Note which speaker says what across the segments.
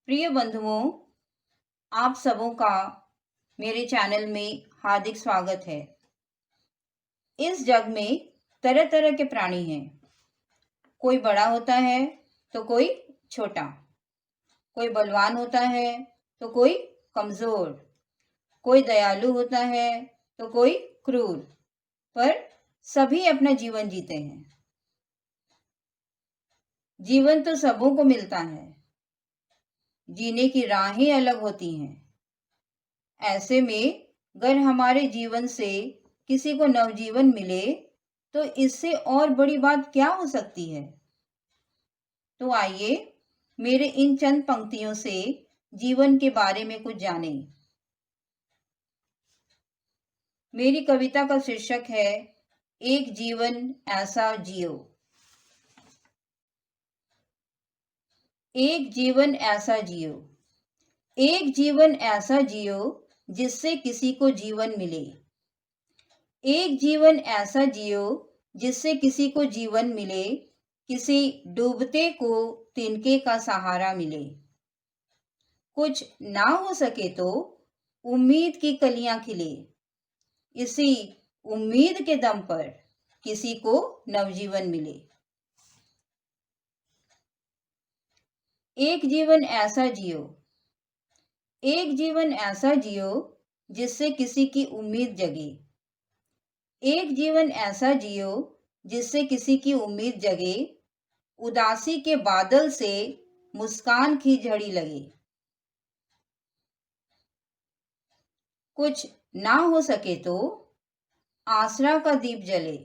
Speaker 1: प्रिय बंधुओं, आप सबों का मेरे चैनल में हार्दिक स्वागत है। इस जग में तरह तरह के प्राणी हैं। कोई बड़ा होता है तो कोई छोटा, कोई बलवान होता है तो कोई कमजोर, कोई दयालु होता है तो कोई क्रूर, पर सभी अपना जीवन जीते हैं। जीवन तो सबों को मिलता है, जीने की राहें अलग होती हैं। ऐसे में अगर हमारे जीवन से किसी को नवजीवन मिले तो इससे और बड़ी बात क्या हो सकती है। तो आइए मेरे इन चंद पंक्तियों से जीवन के बारे में कुछ जानें। मेरी कविता का शीर्षक है एक जीवन ऐसा जियो। एक जीवन ऐसा जियो, एक जीवन ऐसा जियो जिससे किसी को जीवन मिले। एक जीवन ऐसा जियो जिससे किसी को जीवन मिले, किसी डूबते को तिनके का सहारा मिले। कुछ ना हो सके तो उम्मीद की कलियां खिले, इसी उम्मीद के दम पर किसी को नवजीवन मिले। एक जीवन ऐसा जियो, एक जीवन ऐसा जियो जिससे किसी की उम्मीद जगे। एक जीवन ऐसा जियो जिससे किसी की उम्मीद जगे, उदासी के बादल से मुस्कान की झड़ी लगे। कुछ ना हो सके तो आसरा का दीप जले,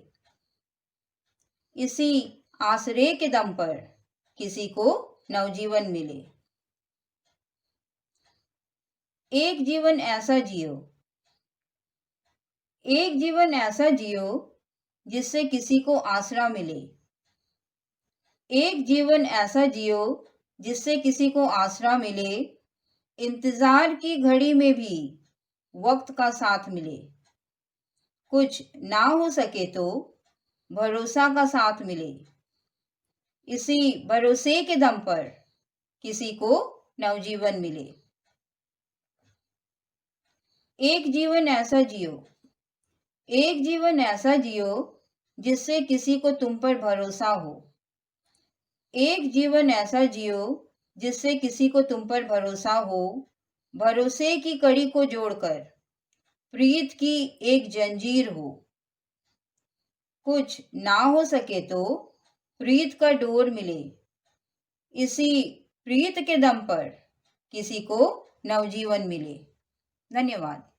Speaker 1: इसी आसरे के दम पर किसी को नवजीवन मिले। एक जीवन ऐसा जियो, एक जीवन ऐसा जियो जिससे किसी को आसरा मिले। एक जीवन ऐसा जियो जिससे किसी को आसरा मिले, इंतजार की घड़ी में भी वक्त का साथ मिले। कुछ ना हो सके तो भरोसा का साथ मिले, इसी भरोसे के दम पर किसी को नवजीवन मिले। एक जीवन ऐसा जियो, एक जीवन ऐसा जियो जिससे किसी को तुम पर भरोसा हो। एक जीवन ऐसा जियो जिससे किसी को तुम पर भरोसा हो, भरोसे की कड़ी को जोड़कर प्रीत की एक जंजीर हो। कुछ ना हो सके तो प्रीत का डोर मिले, इसी प्रीत के दम पर किसी को नवजीवन मिले। धन्यवाद।